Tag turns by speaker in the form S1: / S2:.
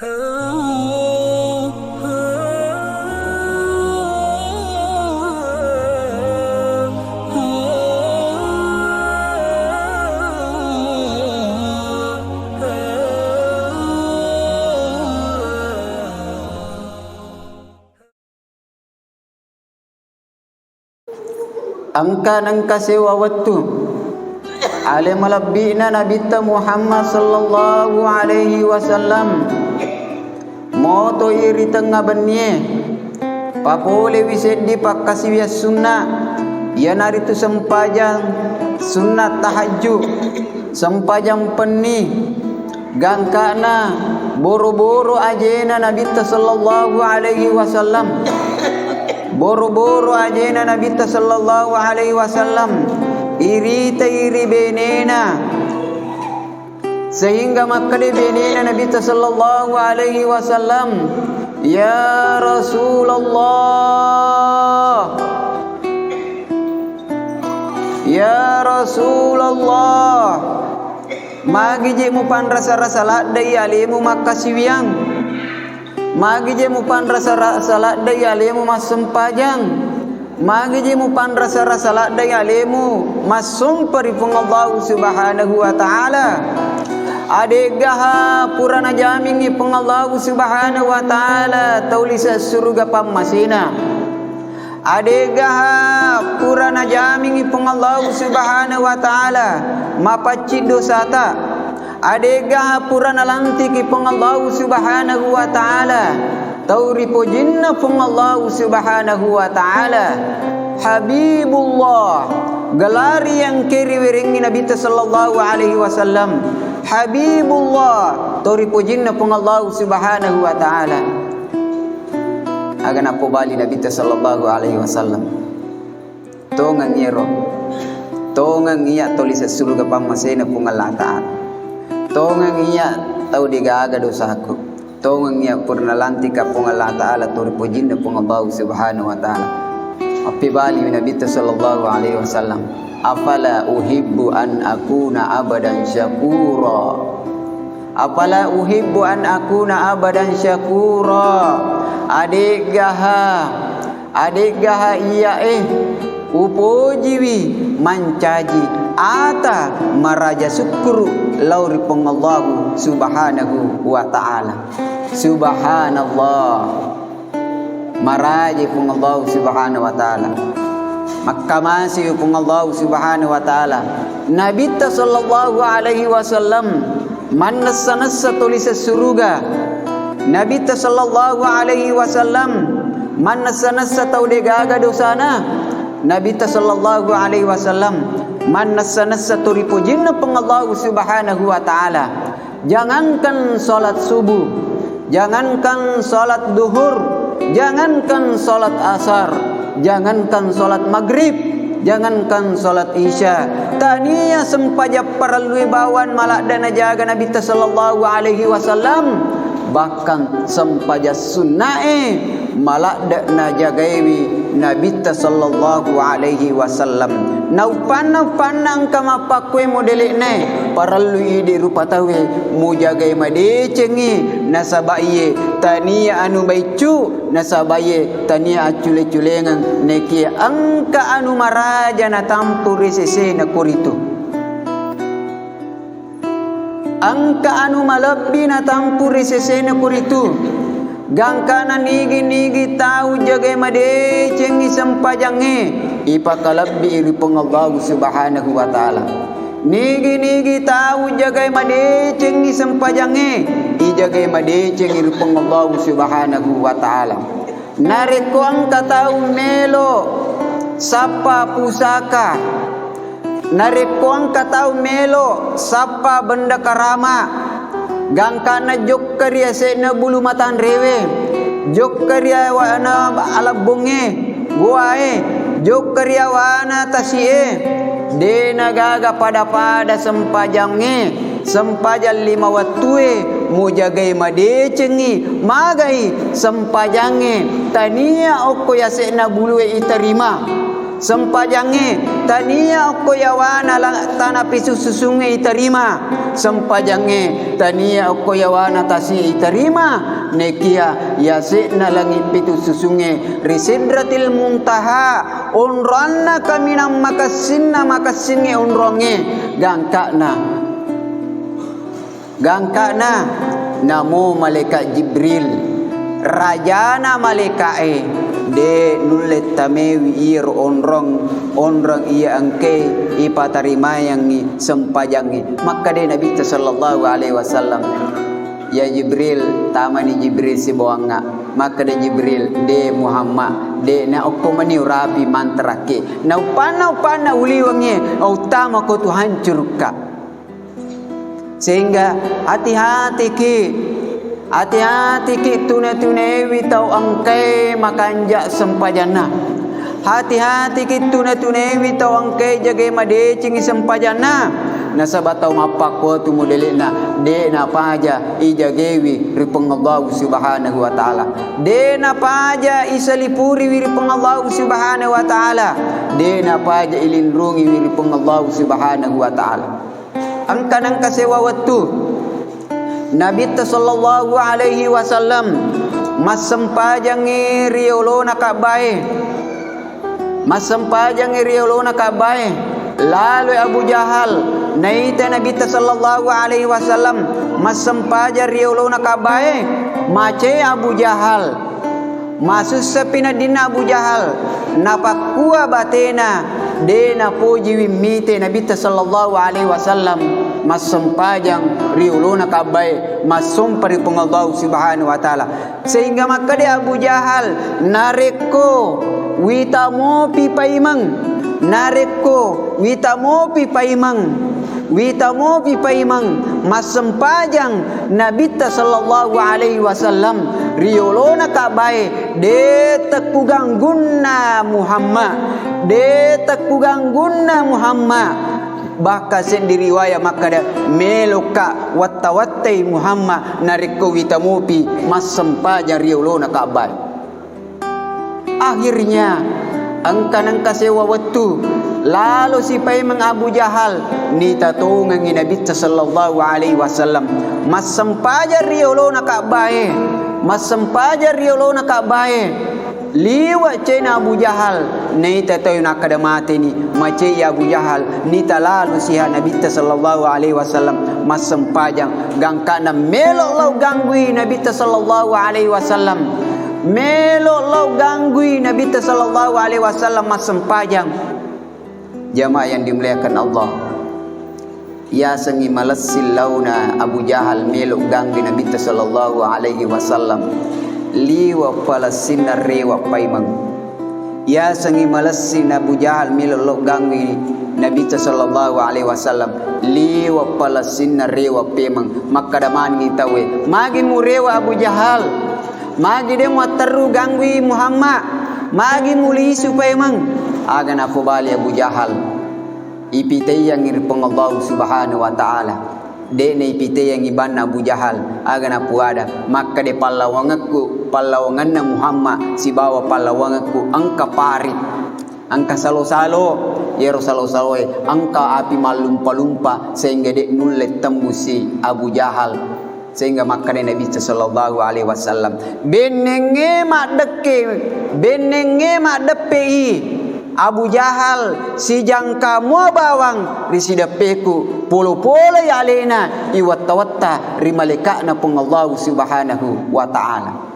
S1: Angka sewa waktu ale malabbina Nabi Muhammad sallallahu alaihi wasallam moto iri tengah benye papole wiseddi pakkasiya sunnah ya naritu sempajang sunnah tahajud sempajang penni gangkana boro-boro ajena Nabi sallallahu alaihi wasallam boro-boro ajena Nabi sallallahu alaihi wasallam iri benena sehingga makkade benena Nabi sallallahu alaihi wasallam ya Rasulullah ya Rasulullah magi je mu pan rasa-rasa ladai alimu makasiwiang magi je mu pan rasa-rasa ladai alimu masempajang magi je mu pan rasa-rasa ladai alimu masum paripung Allah subhanahu wa ta'ala adegaha purana jamingi pung Allah subhanahu wa ta'ala taulisa surga pamasina adegaha purana jamingi pung Allah subhanahu wa ta'ala mapacci dosata adegaha purana lantiki pung Allah subhanahu wa ta'ala tauripo jinna pung Allah subhanahu wa ta'ala Habibullah gelari yang kiri wiringi Nabi sallallahu alaihi wasallam Habibullah tauripo jinna pung Allah subhanahu wa ta'ala agan apo bali Nabi sallallahu alaihi wasallam tongang iro tongang iya tolisa surga pamasena pung Allah ta'ala tongang iya tau digaga dosaku tongang iya purna lantika pung Allah ta'ala tauripo jinna pung Allah subhanahu wa ta'ala api bali Nabi sallallahu alaihi wasallam afala uhibbu an akuna abadan syakura afala uhibbu an akuna abadan syakura adegaha iya upojiwi mancaji ata maraja syukru lauri pengallahu subhanahu wa ta'ala subhanallah maraji pengallahu subhanahu wa ta'ala makamasi pengallahu subhanahu wa ta'ala Nabi sallallahu alaihi wasallam manassa tulisa suruga Nabi sallallahu alaihi wasallam manassa taudegaga dosana Nabi sallallahu alaihi wasallam manassa turipo jinna pengallahu subhanahu wa ta'ala jangankan salat subuh jangankan salat duhur jangankan salat asar jangankan salat maghrib jangankan salat isya tania sempaja paralui bawan malak dana jaga Nabi sallallahu alaihi wasallam bahkan sempaja sunnae malak dana jagaiwi Nabi sallallahu alaihi wasallam nau panang kama pakwe modelekne paralui di rupa tawe mu jagai made cengi nasabaye tania anu baicu nasabaye tania acule-culengan neki angka anu maraja na tampuri sese na kuritu angka anu malabbi na tampuri sese na kuritu gangkana nigi tahu jagai made cengi sempajange ipakalabbi iri pengallahu subhanahu wa ta'ala nigi tahu jagai made cengi sempajange ijagai made cengi iri pengallahu subhanahu wa ta'ala nareko angka tahu melo sapa pusaka nareko angka tahu melo sapa benda karama gangkana jok karya sena bulu matan rewe jok karya wana alabunge guae jok karya wana tasie dena gaga pada sempajange sempajang 5 watue mujagai made cengi magai sempajange tania oko ya sena bulu iterima sempajange tania oko ya wana tanah pisu susunge iterima sempajange tania okoyawana tasi terima nekia yasikna langit pitu susunge risidratil muntaha unranna kaminam makasinna makasinge unronge gangkana namo malaikat Jibril rajana malaikae de nulet tamewi ir onrong iya angke ipatarima yang sempajangi maka de Nabi sallallahu alaihi wasallam ya Jibril tamani Jibril si bawanga maka de Jibril de Muhammad de na okomani rapi mantrake na upana uliwange utama ko tu hancurka sehingga hati-hati ki tuna-tuna witau angkai makanja sempajana hati-hati ki tuna-tuna witau angkai jaga madecing sempajana nasabatau mapak ko tu modelina de na paja ijagewi ripeng Allah subhanahu wa taala de na paja isalipuri wiripeng Allah subhanahu wa taala de na paja ilindrungi wiripeng Allah subhanahu wa taala angkanang kasewa waktu Nabi sallallahu alaihi wasallam masempajangi riolona kabae lalu Abu Jahal naita Nabi sallallahu alaihi wasallam masempaja riolona kabae mace Abu Jahal masuk sepina dina Abu Jahal napakua batena dena puji wimite Nabi sallallahu alaihi wasallam masempajang riuluna kabai masumpari Allah subhanahu wa taala sehingga maka dia Abu Jahal nareko witamopi paimang masempajang Nabi sallallahu alaihi wasallam riuluna kabai de tekugangguna Muhammad bahkan sendiri riwayat maka dia meloka wattawattai Muhammad nariko witamupi masempaja riulona kabai akhirnya angkanang kasewa waktu lalu si paimang Abu Jahal ni tatungan Nabi sallallahu alaihi wasallam masempaja riulona kabai liwat cina Abu Jahal ni tatayu nakadamate ni mace ya Abu Jahal ni talalu siha Nabi sallallahu alaihi wasallam masempajang gangkana melok lau ganggui Nabi sallallahu alaihi wasallam masempajang jamaah yang dimuliakan Allah ya sengi malasil launa Abu Jahal melok ganggui Nabi sallallahu alaihi wasallam liwa Palestina rewa paimang ya sangi malasi Abu Jahal milolok gangwi Nabi sallallahu alaihi wasallam liwa Palestina rewa paimang maka daman ngitawe magi murewa Abu Jahal magi demo teru gangwi Muhammad magi muli paimang aga na bali Abu Jahal ipitay yang irpeng Allah subhanahu wa taala de ne ipite yang iban Abu Jahal aga na puada maka de palawangan na Muhammad si bawa palawanganku angka pari angka salo-salo yero salo-salo angka api malumpa-lumpa sehingga de nulet tembusi Abu Jahal sehingga maka de Nabi sallallahu alaihi wasallam benenge mak depi Abu Jahal si jangka mua bawang risidapeku polo-polo ya alena iwatta rimalekana pung Allah subhanahu wa ta'ala